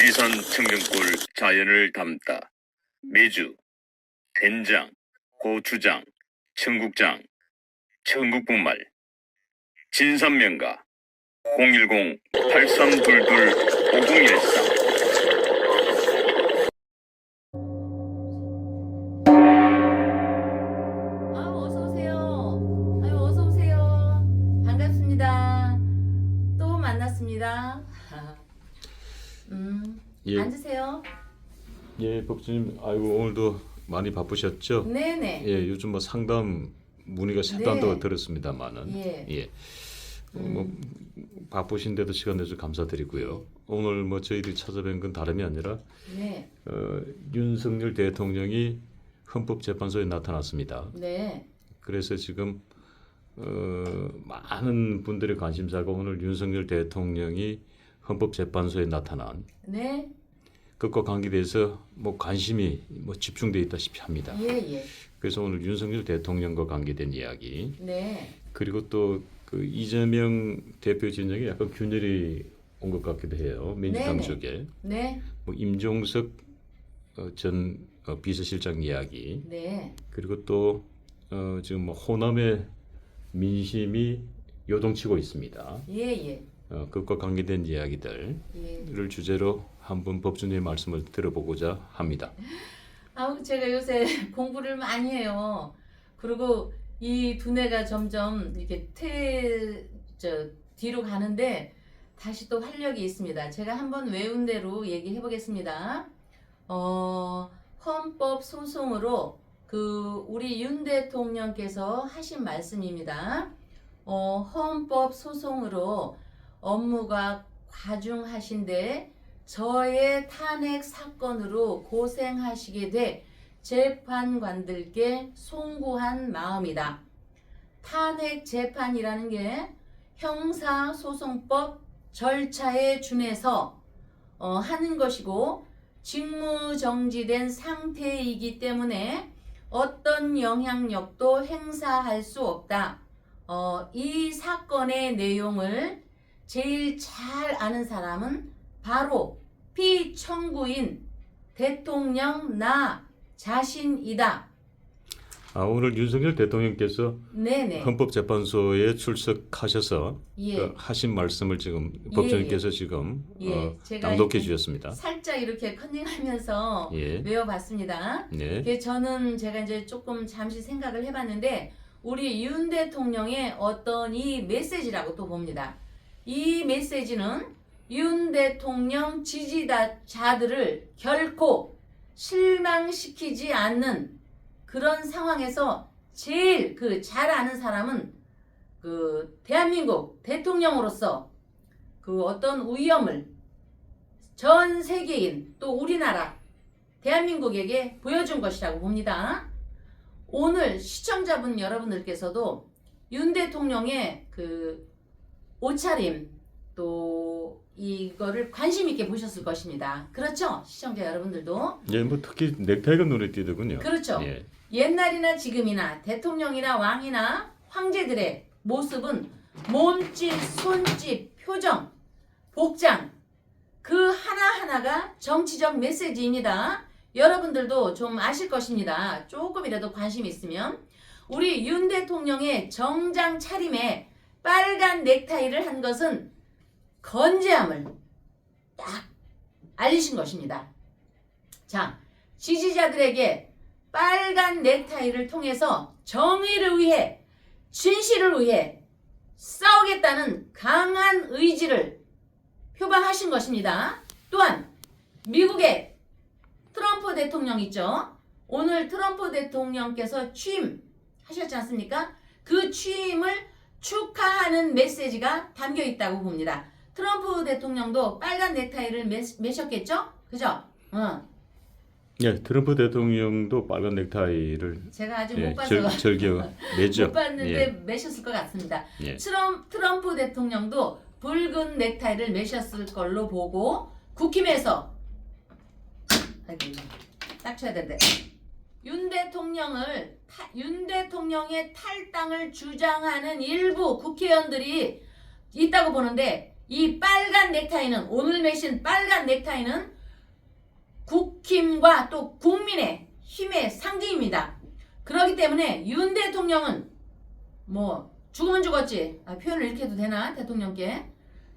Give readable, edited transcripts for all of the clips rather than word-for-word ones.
지리산 청정골 자연을 담다 메주, 된장, 고추장, 청국장, 청국분말, 진산명가 010-8322-5013. 어서 오세요. 아유, 어서 오세요. 반갑습니다. 또 만났습니다. 예. 앉으세요. 예, 법주님, 아이고 오늘도 많이 바쁘셨죠? 네네. 예, 요즘 뭐 상담 문의가 셋단다고 네. 들었습니다만은, 예. 뭐 바쁘신데도 시간 내주셔서 감사드리고요. 오늘 뭐 저희들이 찾아뵌 건 다름이 아니라 네. 윤석열 대통령이 헌법재판소에 나타났습니다. 네. 그래서 지금 많은 분들의 관심사가 오늘 윤석열 대통령이 헌법재판소에 나타난 네. 그것과 관계돼서 뭐 관심이 뭐 집중돼 있다시피 합니다. 예. 그래서 오늘 윤석열 대통령과 관계된 이야기, 네. 그리고 또 그 이재명 대표 진영에 약간 균열이 온 것 같기도 해요. 민주당 네네. 쪽에 네. 뭐 임종석 전 비서실장 이야기, 네. 그리고 또 지금 뭐 호남의 민심이 요동치고 있습니다. 예. 그것과 관계된 이야기들을 예. 주제로 한번 법준의 말씀을 들어보고자 합니다. 제가 요새 공부를 많이 해요. 그리고 이 두뇌가 점점 이렇게 뒤로 가는데 다시 또 활력이 있습니다. 제가 한번 외운 대로 얘기해 보겠습니다. 헌법 소송으로 우리 윤 대통령께서 하신 말씀입니다. 헌법 소송으로 업무가 과중하신데 저의 탄핵 사건으로 고생하시게 돼 재판관들께 송구한 마음이다. 탄핵 재판이라는 게 형사소송법 절차에 준해서 하는 것이고 직무정지된 상태이기 때문에 어떤 영향력도 행사할 수 없다. 이 사건의 내용을 제일 잘 아는 사람은 바로 피청구인 대통령 나 자신이다. 오늘 윤석열 대통령께서 네네. 헌법재판소에 출석하셔서 예. 하신 말씀을 지금 법조인께서 지금 제가 낭독해 주셨습니다. 살짝 이렇게 컨닝하면서 예. 외워봤습니다. 네. 제가 이제 조금 잠시 생각을 해봤는데 우리 윤 대통령의 어떤 이 메시지라고 또 봅니다. 이 메시지는 윤 대통령 지지자들을 결코 실망시키지 않는 그런 상황에서 제일 잘 아는 사람은 대한민국 대통령으로서 어떤 위험을 전 세계인 또 우리나라 대한민국에게 보여준 것이라고 봅니다. 오늘 시청자분 여러분들께서도 윤 대통령의 옷차림 또 이거를 관심 있게 보셨을 것입니다. 그렇죠? 시청자 여러분들도. 예, 뭐 특히 넥타이가 눈에 띄더군요. 그렇죠. 예. 옛날이나 지금이나 대통령이나 왕이나 황제들의 모습은 몸짓, 손짓, 표정, 복장 그 하나하나가 정치적 메시지입니다. 여러분들도 좀 아실 것입니다. 조금이라도 관심이 있으면 우리 윤 대통령의 정장 차림에 빨간 넥타이를 한 것은 건재함을 딱 알리신 것입니다. 자, 지지자들에게 빨간 넥타이를 통해서 정의를 위해 진실을 위해 싸우겠다는 강한 의지를 표방하신 것입니다. 또한 미국의 트럼프 대통령 있죠. 오늘 트럼프 대통령께서 취임하셨지 않습니까? 그 취임을 축하하는 메시지가 담겨 있다고 봅니다. 트럼프 대통령도 빨간 넥타이를 매셨겠죠? 그죠? 예, 트럼프 대통령도 빨간 넥타이를 제가 아직 못 봐서 즐겨 매죠. 못 봤는데 예. 매셨을 것 같습니다. 예. 트럼프 대통령도 붉은 넥타이를 매셨을 걸로 보고 국힘에서 딱 쳐야 되는데 윤 대통령의 탈당을 주장하는 일부 국회의원들이 있다고 보는데 이 빨간 넥타이는 오늘 매신 빨간 넥타이는 국힘과 또 국민의 힘의 상징입니다. 그렇기 때문에 윤 대통령은 뭐 죽으면 죽었지. 표현을 이렇게 해도 되나 대통령께.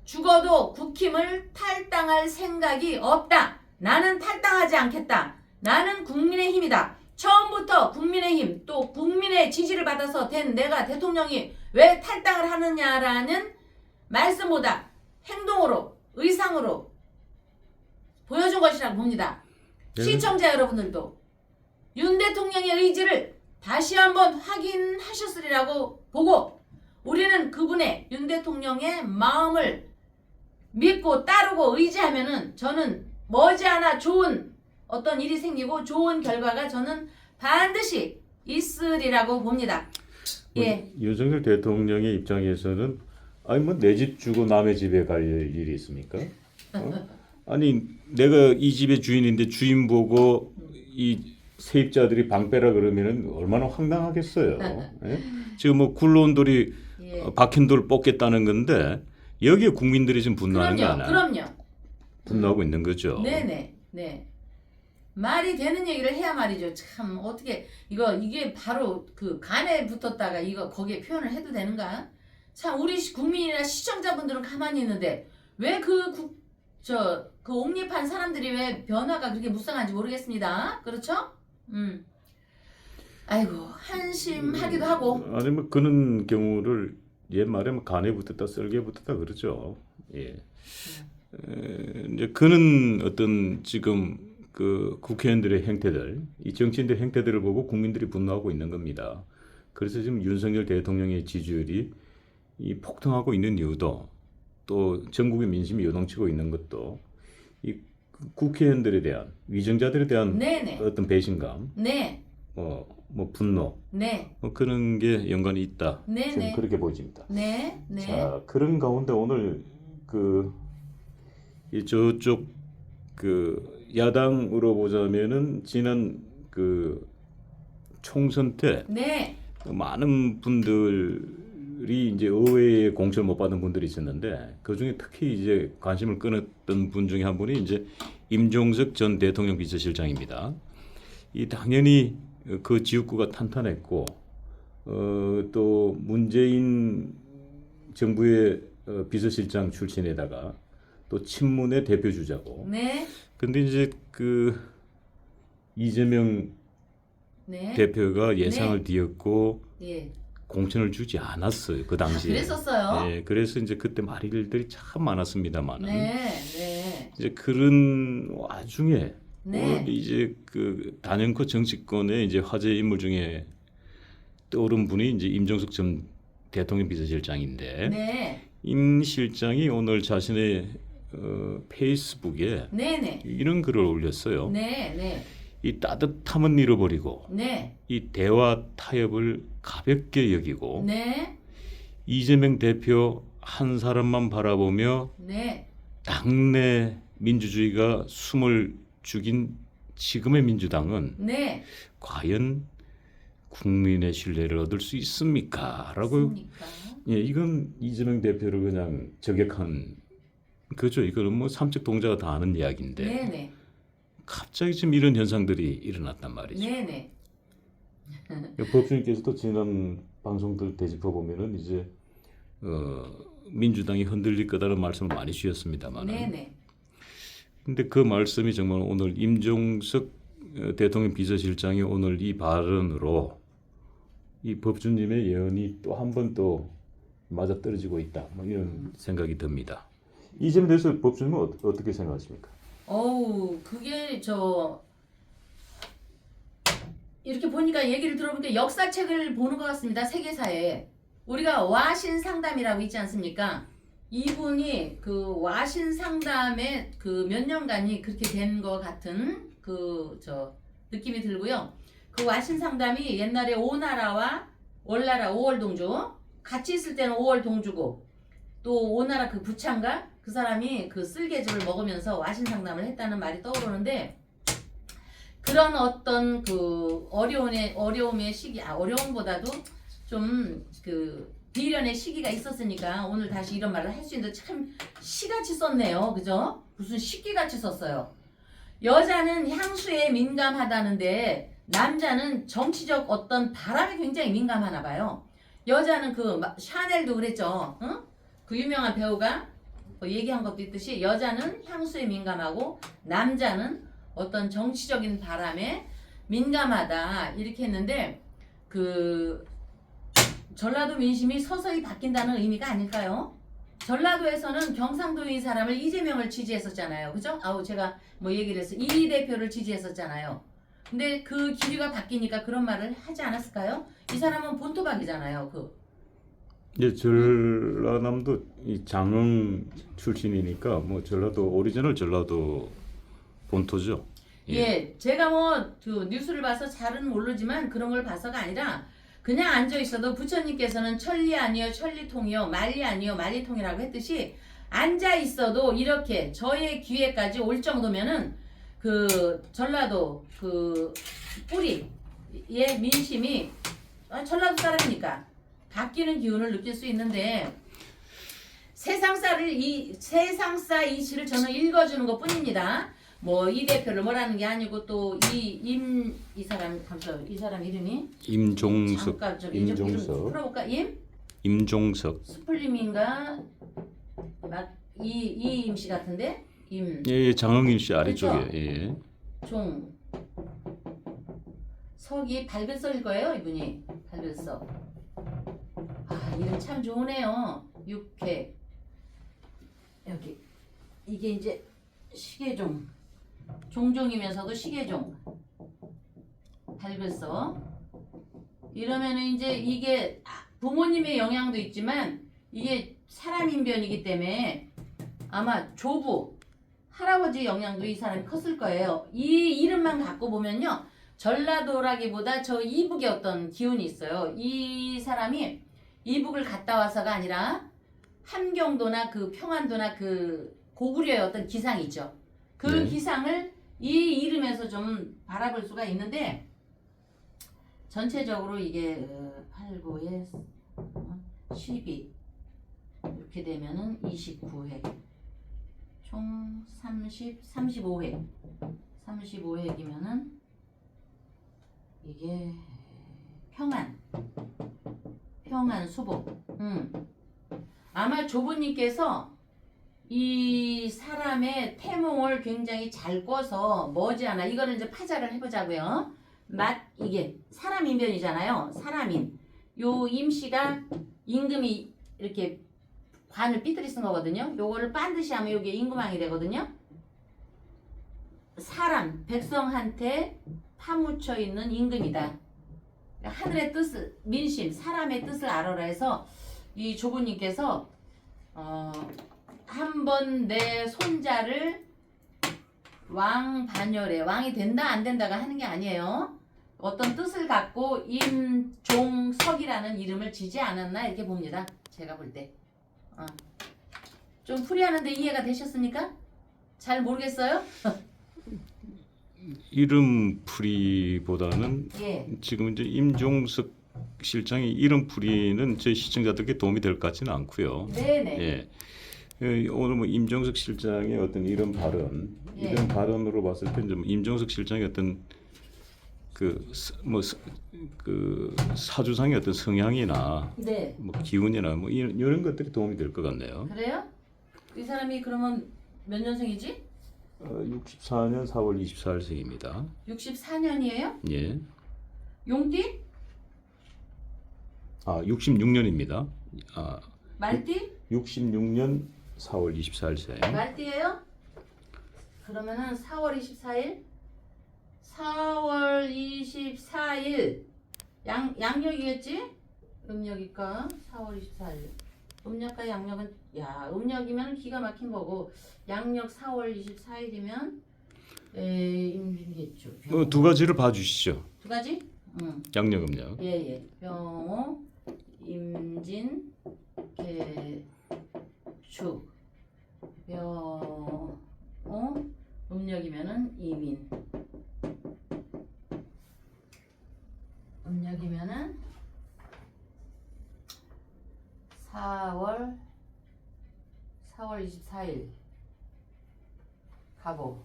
죽어도 국힘을 탈당할 생각이 없다. 나는 탈당하지 않겠다. 나는 국민의힘이다. 처음부터 국민의힘 또 국민의 지지를 받아서 된 내가 대통령이 왜 탈당을 하느냐라는 말씀보다 행동으로 의상으로 보여준 것이라고 봅니다. 네. 시청자 여러분들도 윤 대통령의 의지를 다시 한번 확인하셨으리라고 보고 우리는 그분의 윤 대통령의 마음을 믿고 따르고 의지하면은 저는 머지않아 좋은 어떤 일이 생기고 좋은 결과가 저는 반드시 있으리라고 봅니다. 예. 윤석열 대통령의 입장에서는 아니 뭐 내 집 주고 남의 집에 갈 일이 있습니까? 아니 내가 이 집의 주인인데 주인 보고 이 세입자들이 방빼라 그러면은 얼마나 황당하겠어요. 예? 지금 뭐 굴러온 돌이 예. 박힌 돌 뽑겠다는 건데 여기에 국민들이 지금 분노하는 거 아니야? 그럼요. 분노하고 있는 거죠. 네네. 네. 말이 되는 얘기를 해야 말이죠. 참 어떻게 이게 바로 그 간에 붙었다가 이거 거기에 표현을 해도 되는가? 참 우리 국민이나 시청자분들은 가만히 있는데 왜 그 옹립한 사람들이 왜 변화가 그렇게 무쌍한지 모르겠습니다. 그렇죠? 아이고 한심하기도 하고. 아니 뭐 그런 경우를 옛말에 뭐 간에 붙었다 썰기에 붙었다 그러죠. 예. 이제 그는 어떤 지금 그 국회의원들의 행태들, 이 정치인들의 행태들을 보고 국민들이 분노하고 있는 겁니다. 그래서 지금 윤석열 대통령의 지지율이 이 폭등하고 있는 이유도 또 전국의 민심이 요동치고 있는 것도 이 국회의원들에 대한 위정자들에 대한 네네. 어떤 배신감, 네. 뭐 분노, 네. 그런 게 연관이 있다. 네네. 지금 그렇게 보여집니다. 네. 네. 자, 그런 가운데 오늘 이 저쪽 그 야당으로 보자면은 지난 그 총선 때 네. 많은 분들이 이제 의회에 공천을 못 받은 분들이 있었는데 그 중에 특히 이제 관심을 끌었던 분 중에 한 분이 이제 임종석 전 대통령 비서실장입니다. 이 당연히 그 지역구가 탄탄했고 또 문재인 정부의 비서실장 출신에다가 또 친문의 대표 주자고. 네. 근데 이제 그 이재명 네. 대표가 예상을 네. 뒤엎고 예. 공천을 주지 않았어요. 그 당시에. 그랬었어요. 네, 그래서 이제 그때 말일들이 참 많았습니다만은. 네. 네. 이제 그런 와중에 네. 오늘 이제 그 단연코 정치권의 이제 화제 인물 중에 떠오른 분이 이제 임종석 전 대통령 비서실장인데 네. 임 실장이 오늘 자신의 페이스북에 네네. 이런 글을 올렸어요. 네. 네. 이 따뜻함은 잃어버리고 네. 이 대화 타협을 가볍게 여기고 네. 이재명 대표 한 사람만 바라보며 네. 당내 민주주의가 숨을 죽인 지금의 민주당은 네. 과연 국민의 신뢰를 얻을 수 있습니까? 라고 맞습니까? 예, 이건 이재명 대표를 그냥 저격한 그죠. 이거는 뭐 삼척 동자가 다 아는 이야기인데 네네. 갑자기 지금 이런 현상들이 일어났단 말이죠. 네네. 법주님께서도 지난 방송들 되짚어 보면은 이제 민주당이 흔들릴 거다라는 말씀을 많이 주셨습니다만. 네네. 근데 그 말씀이 정말 오늘 임종석 대통령 비서실장이 오늘 이 발언으로 이 법주님의 예언이 또 한 번 또 맞아 떨어지고 있다. 뭐 이런 생각이 듭니다. 이 점에 대해서 법주님은 어떻게 생각하십니까? 그게 이렇게 보니까 얘기를 들어보니까 역사책을 보는 것 같습니다. 세계사에. 우리가 와신 상담이라고 있지 않습니까? 이분이 그 와신 상담에 그 몇 년간이 그렇게 된 것 같은 느낌이 들고요. 그 와신 상담이 옛날에 오나라와 월나라 5월 동주 같이 있을 때는 5월 동주고 또 오나라 그 부창가 그 사람이 그 쓸개즙을 먹으면서 와신 상담을 했다는 말이 떠오르는데 그런 어떤 그 어려움의 시기 어려움보다도 좀 그 비련의 시기가 있었으니까 오늘 다시 이런 말을 할 수 있는데 참 시같이 썼네요. 그죠? 무슨 식기같이 썼어요. 여자는 향수에 민감하다는데 남자는 정치적 어떤 바람에 굉장히 민감하나 봐요. 여자는 그 샤넬도 그랬죠. 응? 그 유명한 배우가 얘기한 것도 있듯이 여자는 향수에 민감하고 남자는 어떤 정치적인 바람에 민감하다 이렇게 했는데 그 전라도 민심이 서서히 바뀐다는 의미가 아닐까요? 전라도에서는 경상도의 사람을 이재명을 지지했었잖아요. 그죠? 제가 뭐 얘기를 해서 이 대표를 지지했었잖아요. 근데 그 기류가 바뀌니까 그런 말을 하지 않았을까요? 이 사람은 본토박이잖아요. 이제 전라남도 이 장흥 출신이니까 뭐 전라도 오리지널 전라도 본토죠. 예, 제가 뭐 그 뉴스를 봐서 잘은 모르지만 그런 걸 봐서가 아니라 그냥 앉아 있어도 부처님께서는 천리 아니요 천리통이요 말리 아니요 말리통이라고 했듯이 앉아 있어도 이렇게 저의 귀에까지 올 정도면은 그 전라도 그 뿌리의 민심이 전라도 사람이니까 바뀌는 기운을 느낄 수 있는데 세상사 이시를 저는 읽어주는 것 뿐입니다. 뭐 이 대표를 뭐라는 게 아니고 또 이 사람 이 사람 이름이 임종석. 잠깐 이름 임종석. 풀어볼까? 임종석. 스플림인가 이 임씨 같은데 예, 장흥인 씨 아래쪽에. 그렇죠? 예. 종 석이 발글석일 거예요. 이분이 발글석. 이름 참 좋으네요. 육회 여기 이게 이제 시계종 종종이면서도 시계종 발글석 이러면은 이제 이게 부모님의 영향도 있지만 이게 사람 인변이기 때문에 아마 조부 할아버지 영향도 이 사람이 컸을 거예요. 이 이름만 갖고 보면요 전라도라기보다 저 이북의 어떤 기운이 있어요. 이 사람이 이북을 갔다 와서가 아니라 함경도나 그 평안도나 그 고구려의 어떤 기상이 있죠. 그 네. 기상을 이 이름에서 좀 바라볼 수가 있는데 전체적으로 이게 8, 9에 12 이렇게 되면은 29회 총 35회 35회이면은 이게 평안 수복 아마 조부님께서 이 사람의 태몽을 굉장히 잘 꿔서 머지않아 이거를 이제 파자를 해보자고요. 이게 사람 인변이잖아요. 사람인 요 임씨가 임금이 이렇게 관을 삐뚤이 쓴 거거든요. 요거를 반드시 하면 요게 임금왕이 되거든요. 사람 백성한테 파묻혀 있는 임금이다. 하늘의 뜻을 민심 사람의 뜻을 알아라 해서 이 조부님께서 한번 내 손자를 왕 반열에 왕이 된다 안 된다가 하는 게 아니에요. 어떤 뜻을 갖고 임종석이라는 이름을 지지 않았나 이렇게 봅니다. 제가 볼 때. 좀 풀이하는데 이해가 되셨습니까? 잘 모르겠어요? 이름 풀이보다는 예. 지금 이제 임종석 실장의 이름 풀이는 저희 시청자들께 도움이 될 것 같지는 않고요. 네네. 예. 오늘 뭐 임종석 실장의 어떤 이런 발언, 예. 이런 발언으로 봤을 때 좀 임종석 실장의 어떤 그 사주상의 어떤 성향이나 네. 뭐 기운이나 뭐 이런 것들이 도움이 될 것 같네요. 그래요? 이 사람이 그러면 몇 년생이지? 64년 4월 24일생입니다. 64년이에요? 예. 용띠? 66년입니다. 말띠? 66년 4월 24일생. 말띠예요? 그러면은 4월 24일? 4월 24일 양력이겠지? 음력일까? 4월 24일 음력과 양력은 음력이면 기가 막힌 거고 양력 4월 24일이면 임진개축 두 가지를 봐주시죠. 두 가지? 양력 음력. 예예 병호 임진 개축 병호 음력이면은 이민 음력이면은 4월 24일 갑오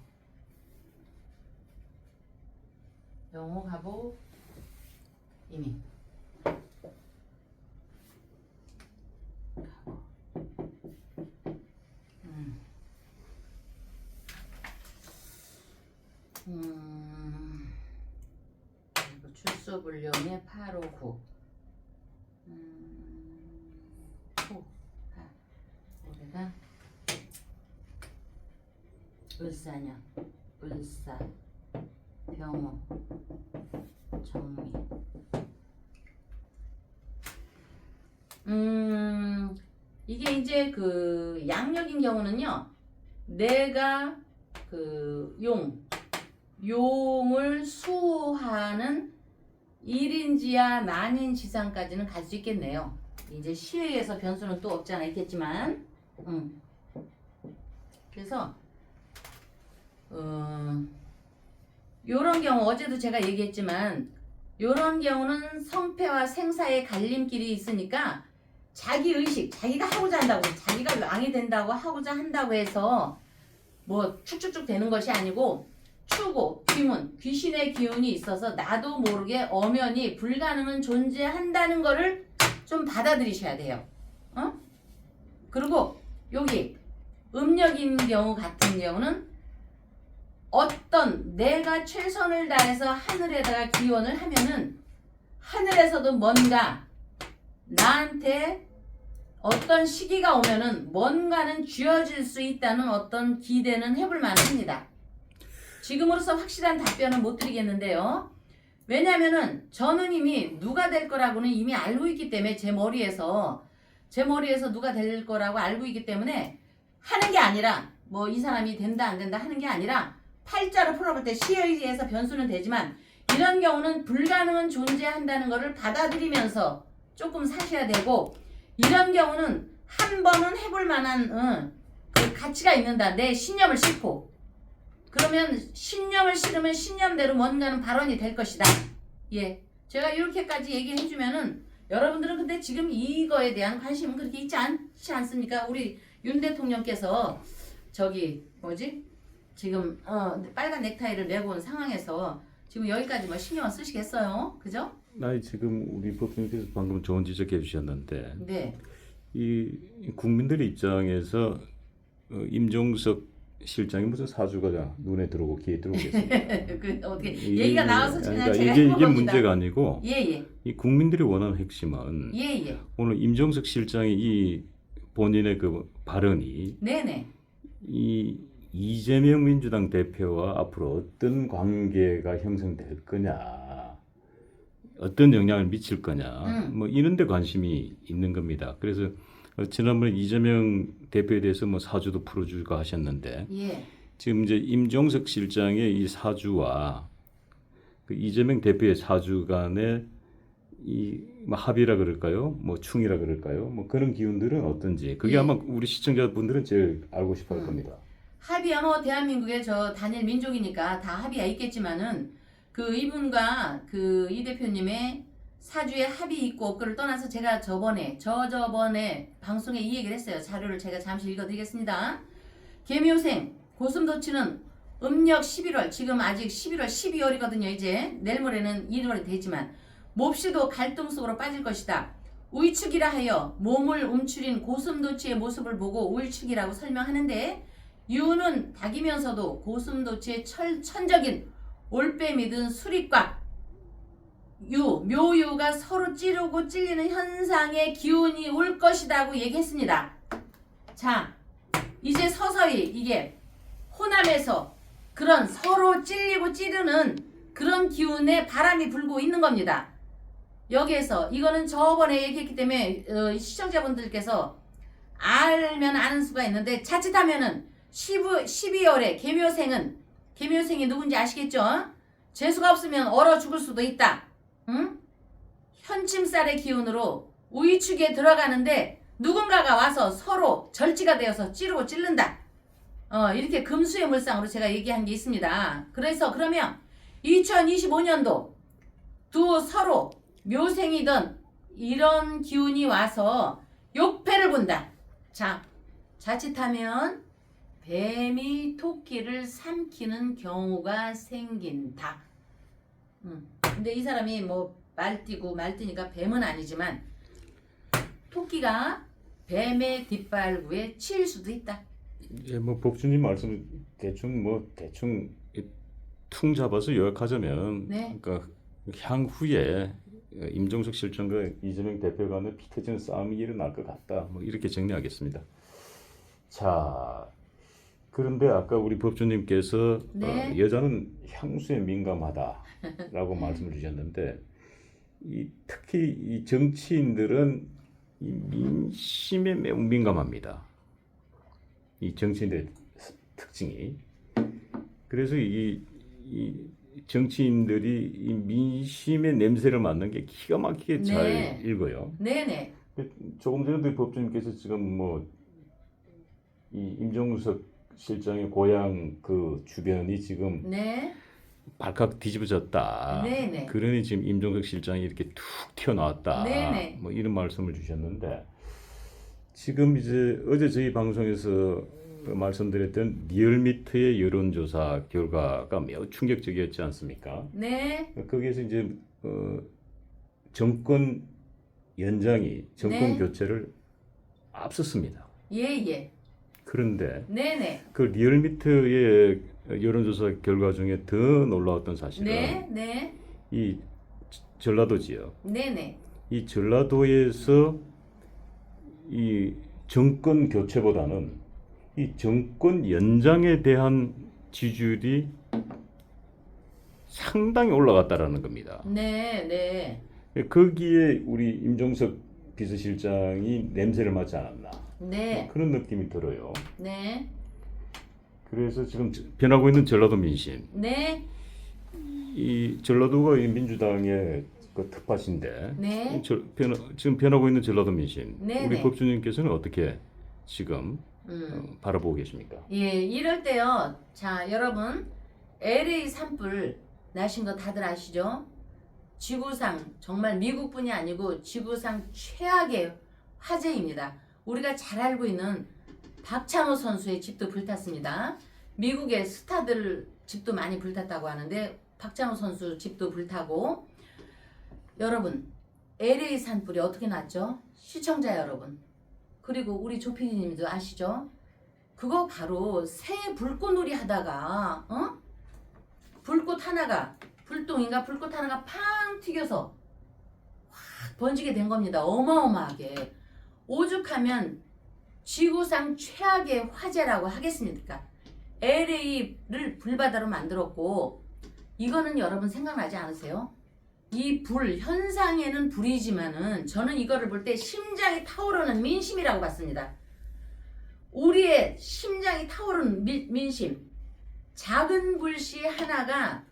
영호 갑오 이민 갑오 그리고 출소불령의 859 올해가 을사년 을사 병호 정미 이게 이제 그 양력인 경우는요 내가 그 용을 수호하는 1인지하 만인지상까지는 갈 수 있겠네요. 이제 시의에서 변수는 또 없지 않아 있겠지만 그래서 요런 경우 어제도 제가 얘기했지만 요런 경우는 성패와 생사의 갈림길이 있으니까 자기 의식 자기가 하고자 한다고 자기가 왕이 된다고 하고자 한다고 해서 뭐 축축축 되는 것이 아니고 추고 귀문 귀신의 기운이 있어서 나도 모르게 엄연히 불가능은 존재한다는 거를 좀 받아들이셔야 돼요. 그리고 여기 음력인 경우 같은 경우는 어떤 내가 최선을 다해서 하늘에다가 기원을 하면은 하늘에서도 뭔가 나한테 어떤 시기가 오면은 뭔가는 쥐어질 수 있다는 어떤 기대는 해볼 만합니다. 지금으로서 확실한 답변은 못 드리겠는데요. 왜냐면은 저는 이미 누가 될 거라고는 이미 알고 있기 때문에 제 머리에서 누가 될 거라고 알고 있기 때문에 하는 게 아니라 뭐 이 사람이 된다 안 된다 하는 게 아니라 팔자를 풀어볼 때 시의에서 변수는 되지만 이런 경우는 불가능은 존재한다는 것을 받아들이면서 조금 사셔야 되고 이런 경우는 한 번은 해볼 만한 그 가치가 있는다. 내 신념을 싣고 그러면 신념을 실으면 신념대로 뭔가는 발언이 될 것이다. 예, 제가 이렇게까지 얘기해주면은 여러분들은 근데 지금 이거에 대한 관심은 그렇게 있지 않지 않습니까? 우리 윤 대통령께서 저기 뭐지? 지금 빨간 넥타이를 메고 온 상황에서 지금 여기까지 뭐 신경을 쓰시겠어요? 그죠? 아니 지금 우리 법님께서 방금 좋은 지적해 주셨는데 네. 이 국민들의 입장에서 임종석 실장이 무슨 사주가 눈에 들어오고 귀에 들어오겠습니까? 그 어떻게 얘기가 나와서 그냥 그러니까 제가 이게 해본 겁니다. 문제가 아니고 예예. 이 국민들이 원하는 핵심은 예예. 오늘 임종석 실장이 이 본인의 그 발언이 네네. 이 이재명 민주당 대표와 앞으로 어떤 관계가 형성될 거냐, 어떤 영향을 미칠 거냐, 뭐 이런 데 관심이 있는 겁니다. 그래서 지난번에 이재명 대표에 대해서 뭐 사주도 풀어주고 하셨는데 예. 지금 이제 임종석 실장의 이 사주와 그 이재명 대표의 사주 간의 이뭐 합이라 그럴까요? 뭐 충이라 그럴까요? 뭐 그런 기운들은 어떤지 그게 예. 아마 우리 시청자분들은 제일 알고 싶어 할 겁니다. 합의야 뭐 대한민국의 저 단일 민족이니까 다 합의가 있겠지만은 그 이분과 그 이 대표님의 사주에 합의 있고 없고를 떠나서 제가 저번에 방송에 이 얘기를 했어요. 자료를 제가 잠시 읽어드리겠습니다. 계묘생 고슴도치는 음력 11월 지금 아직 11월 12월이거든요. 이제 내일 모레는 1월이 되지만 몹시도 갈등 속으로 빠질 것이다. 우의축이라 하여 몸을 움츠린 고슴도치의 모습을 보고 우의축이라고 설명하는데 유는 닭이면서도 고슴도치의 천적인 올빼미든 수리과 묘유가 서로 찌르고 찔리는 현상의 기운이 올 것이라고 얘기했습니다. 자, 이제 서서히 이게 호남에서 그런 서로 찔리고 찌르는 그런 기운의 바람이 불고 있는 겁니다. 여기에서 이거는 저번에 얘기했기 때문에 시청자분들께서 알면 아는 수가 있는데 자칫하면은 12월에 계묘생이 누군지 아시겠죠? 재수가 없으면 얼어 죽을 수도 있다. 응? 현침살의 기운으로 우의축에 들어가는데 누군가가 와서 서로 절지가 되어서 찌르고 찔른다. 이렇게 금수의 물상으로 제가 얘기한 게 있습니다. 그래서 그러면 2025년도 두 서로 묘생이든 이런 기운이 와서 욕패를 본다. 자, 자칫하면 뱀이 토끼를 삼키는 경우가 생긴다. 근데 이 사람이 뭐 말띠니까 뱀은 아니지만 토끼가 뱀의 뒷발구에 치일 수도 있다. 예, 뭐 법주님 말씀 대충 퉁 잡아서 요약하자면, 네. 그러니까 향후에 임종석 실장과 이재명 대표 간의 피 터지는 싸움이 일어날 것 같다. 뭐 이렇게 정리하겠습니다. 자, 그런데 아까 우리 법주님께서 네. 여자는 향수에 민감하다라고 말씀을 주셨는데, 특히 이 정치인들은 이 민심에 매우 민감합니다. 이 정치인들의 특징이. 그래서 이 정치인들이 이 민심의 냄새를 맡는 게 기가 막히게 잘 네. 읽어요. 네네. 조금 전에도 법조님께서 지금 뭐 이 임종석 실장의 고향 그 주변이 지금 네. 발칵 뒤집어졌다. 네네. 그러니 지금 임종석 실장이 이렇게 툭 튀어나왔다. 네네. 뭐 이런 말씀을 주셨는데, 지금 이제 어제 저희 방송에서 말씀드렸던 리얼미터의 여론조사 결과가 매우 충격적이었지 않습니까? 네. 거기에서 이제 정권 연장이 정권 네. 교체를 앞섰습니다. 예예. 그런데 네네. 그 리얼미터의 여론조사 결과 중에 더 놀라웠던 사실은 네. 네. 이 전라도 지역, 네네. 이 전라도에서 이 정권 교체보다는 이 정권 연장에 대한 지지율이 상당히 올라갔다라는 겁니다. 네. 네. 거기에 우리 임종석 비서실장이 냄새를 맡지 않았나, 네. 그런 느낌이 들어요. 네. 그래서 지금 변하고 있는 전라도 민심, 네. 이 전라도가 이 민주당의 그 텃밭인데, 네. 지금 변하고 있는 전라도 민심, 네, 우리 네. 법주님께서는 어떻게 지금 바라보고 계십니까? 예, 이럴 때요. 자, 여러분, LA 산불 나신 거 다들 아시죠? 지구상, 정말 미국뿐이 아니고 지구상 최악의 화재입니다. 우리가 잘 알고 있는 박찬호 선수의 집도 불탔습니다. 미국의 스타들 집도 많이 불탔다고 하는데 박찬호 선수 집도 불타고, 여러분, LA 산불이 어떻게 났죠? 시청자 여러분, 그리고 우리 조피디님도 아시죠? 그거 바로 새 불꽃놀이 하다가 불꽃 하나가, 불똥인가 불꽃 하나가 팡 튀겨서 확 번지게 된 겁니다. 어마어마하게. 오죽하면 지구상 최악의 화재라고 하겠습니까? LA를 불바다로 만들었고, 이거는 여러분 생각나지 않으세요? 이 불, 현상에는 불이지만은 저는 이거를 볼 때 심장이 타오르는 민심이라고 봤습니다. 우리의 심장이 타오르는 민심. 작은 불씨 하나가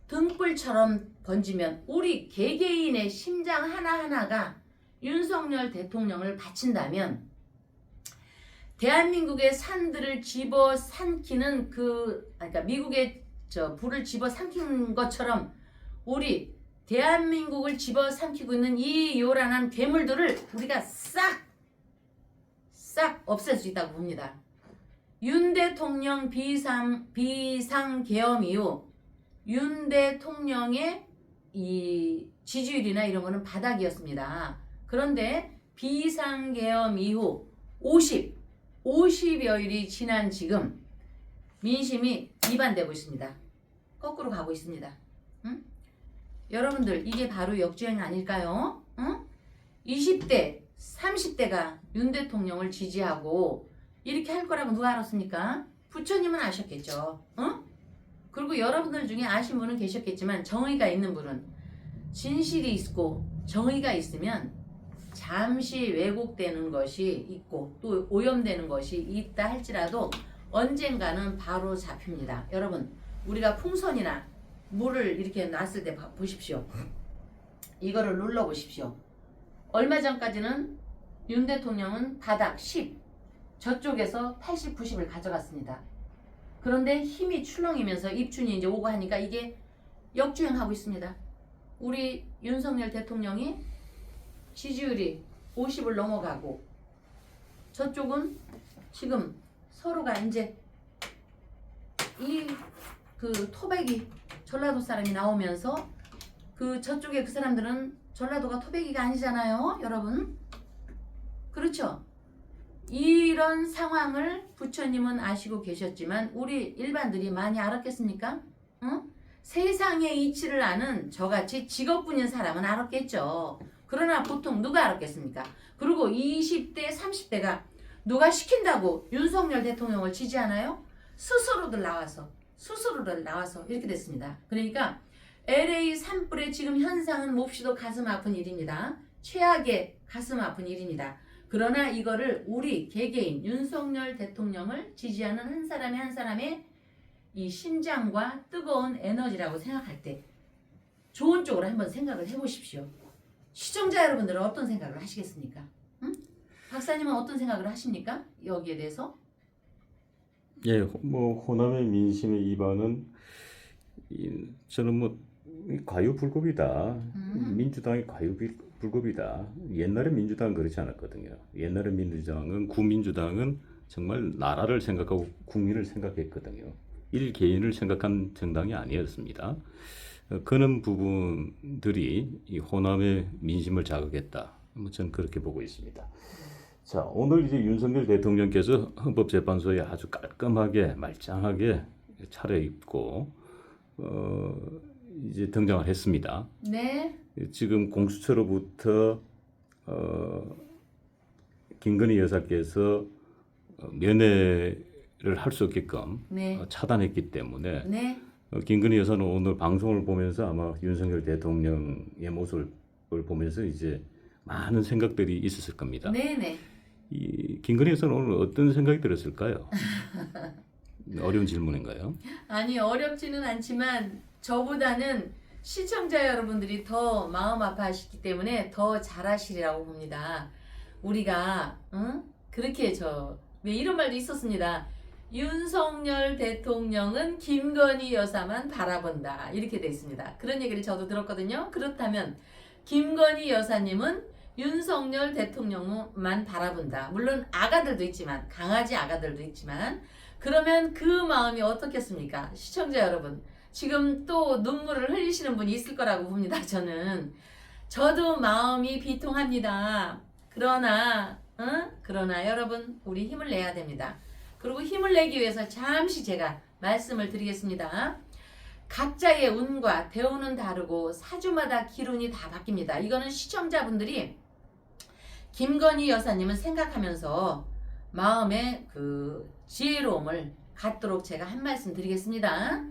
등불처럼 번지면 우리 개개인의 심장 하나하나가 윤석열 대통령을 바친다면, 대한민국의 산들을 집어삼키는 그러니까 미국의 불을 집어삼킨 것처럼 우리 대한민국을 집어삼키고 있는 이 요란한 괴물들을 우리가 싹 없앨 수 있다고 봅니다. 윤 대통령 비상계엄 이후 윤 대통령의 이 지지율이나 이런 거는 바닥이었습니다. 그런데 비상계엄 이후 50여일이 지난 지금 민심이 이반되고 있습니다. 거꾸로 가고 있습니다. 응? 여러분들, 이게 바로 역주행 아닐까요? 응? 20대, 30대가 윤 대통령을 지지하고 이렇게 할 거라고 누가 알았습니까? 부처님은 아셨겠죠. 응? 그리고 여러분들 중에 아신 분은 계셨겠지만, 정의가 있는 분은, 진실이 있고 정의가 있으면 잠시 왜곡되는 것이 있고 또 오염되는 것이 있다 할지라도 언젠가는 바로 잡힙니다. 여러분, 우리가 풍선이나 물을 이렇게 놨을 때 보십시오. 이거를 눌러 보십시오. 얼마 전까지는 윤 대통령은 바닥 10, 저쪽에서 80, 90을 가져갔습니다. 그런데 힘이 출렁이면서 입춘이 이제 오고 하니까 이게 역주행하고 있습니다. 우리 윤석열 대통령이 지지율이 50을 넘어가고 저쪽은 지금 서로가 이제 이 그 토백이 전라도 사람이 나오면서 그 저쪽에 그 사람들은 전라도가 토백이가 아니잖아요, 여러분. 그렇죠? 이런 상황을 부처님은 아시고 계셨지만 우리 일반들이 많이 알았겠습니까? 응? 세상의 이치를 아는 저같이 직업군인 사람은 알았겠죠. 그러나 보통 누가 알았겠습니까? 그리고 20대, 30대가 누가 시킨다고 윤석열 대통령을 지지하나요? 스스로들 나와서 이렇게 됐습니다. 그러니까 LA 산불의 지금 현상은 몹시도 가슴 아픈 일입니다. 최악의 가슴 아픈 일입니다. 그러나 이거를 우리 개개인 윤석열 대통령을 지지하는 한 사람의 이 심장과 뜨거운 에너지라고 생각할 때 좋은 쪽으로 한번 생각을 해보십시오. 시청자 여러분들은 어떤 생각을 하시겠습니까? 응? 박사님은 어떤 생각을 하십니까? 여기에 대해서? 예, 뭐 호남의 민심의 이반은 저는 뭐 과유불급이다. 민주당이 과유불급이다. 옛날에 민주당은 그렇지 않았거든요. 옛날에 민주당은 구민주당은 정말 나라를 생각하고 국민을 생각했거든요. 일개인을 생각한 정당이 아니었습니다. 그런 부분들이 이 호남의 민심을 자극했다. 뭐 저는 그렇게 보고 있습니다. 자, 오늘 이제 윤석열 대통령께서 헌법재판소에 아주 깔끔하게 말짱하게 차려입고 이제 등장을 했습니다. 네. 지금 공수처로부터 김건희 여사께서 면회를 할 수 없게끔 네. 차단했기 때문에 네. 김건희 여사는 오늘 방송을 보면서 아마 윤석열 대통령의 모습을 보면서 이제 많은 생각들이 있었을 겁니다. 네네. 이 김건희 여사는 오늘 어떤 생각이 들었을까요? 어려운 질문인가요? 아니 어렵지는 않지만 저보다는 시청자 여러분들이 더 마음 아파하시기 때문에 더 잘하시리라고 봅니다. 우리가 그렇게 왜 이런 말도 있었습니다. 윤석열 대통령은 김건희 여사만 바라본다 이렇게 돼 있습니다. 그런 얘기를 저도 들었거든요. 그렇다면 김건희 여사님은 윤석열 대통령만 바라본다. 물론 아가들도 있지만 강아지 아가들도 있지만 그러면 그 마음이 어떻겠습니까? 시청자 여러분 지금 또 눈물을 흘리시는 분이 있을 거라고 봅니다. 저도 마음이 비통합니다. 그러나 여러분 우리 힘을 내야 됩니다. 그리고 힘을 내기 위해서 잠시 제가 말씀을 드리겠습니다. 각자의 운과 대우는 다르고 사주마다 기운이 다 바뀝니다. 이거는 시청자분들이 김건희 여사님을 생각하면서 마음의 그 지혜로움을 갖도록 제가 한 말씀 드리겠습니다.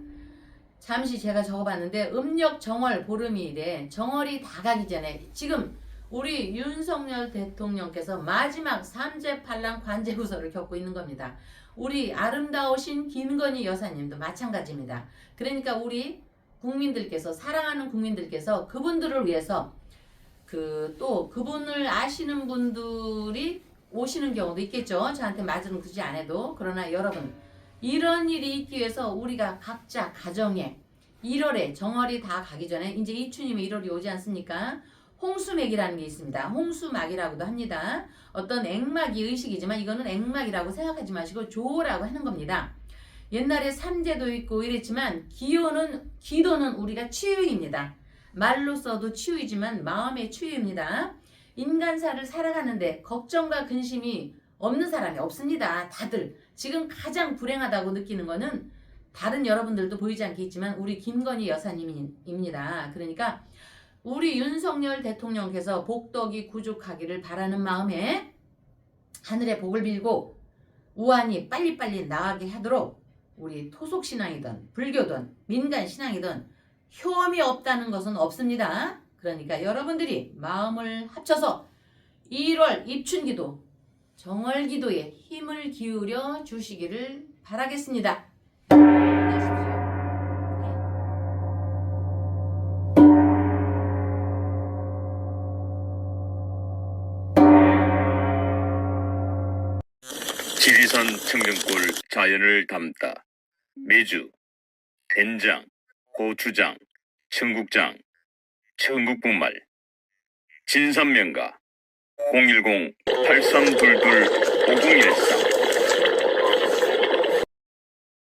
잠시 제가 적어봤는데 음력 정월 보름일에 정월이 다 가기 전에 지금 우리 윤석열 대통령께서 마지막 삼재팔랑 관제구설을 겪고 있는 겁니다. 우리 아름다우신 김건희 여사님도 마찬가지입니다. 그러니까 우리 국민들께서 사랑하는 국민들께서 그분들을 위해서 또 그분을 아시는 분들이 오시는 경우도 있겠죠. 저한테 말은 굳이 안 해도. 그러나 여러분 이런 일이 있기 위해서 우리가 각자 가정에 1월에 정월이 다 가기 전에 이제 이춘임의 1월이 오지 않습니까? 홍수맥이라는 게 있습니다. 홍수막이라고도 합니다. 어떤 액막이 의식이지만 이거는 액막이라고 생각하지 마시고 조라고 하는 겁니다. 옛날에 삼재도 있고 이랬지만 기도는 우리가 치유입니다. 말로 써도 치유이지만 마음의 치유입니다. 인간사를 살아가는데 걱정과 근심이 없는 사람이 없습니다. 다들 지금 가장 불행하다고 느끼는 거는 다른 여러분들도 보이지 않겠지만 우리 김건희 여사님입니다. 그러니까 우리 윤석열 대통령께서 복덕이 구족하기를 바라는 마음에 하늘의 복을 빌고 우한이 빨리빨리 나가게 하도록 우리 토속신앙이든 불교든 민간신앙이든 효험이 없다는 것은 없습니다. 그러니까 여러분들이 마음을 합쳐서 1월 입춘기도 정월기도에 힘을 기울여 주시기를 바라겠습니다. 힘내십시오. 지리산 청경골 자연을 담다. 매주 된장, 고추장, 청국장, 청국분말, 진선명가, 010-8322-5013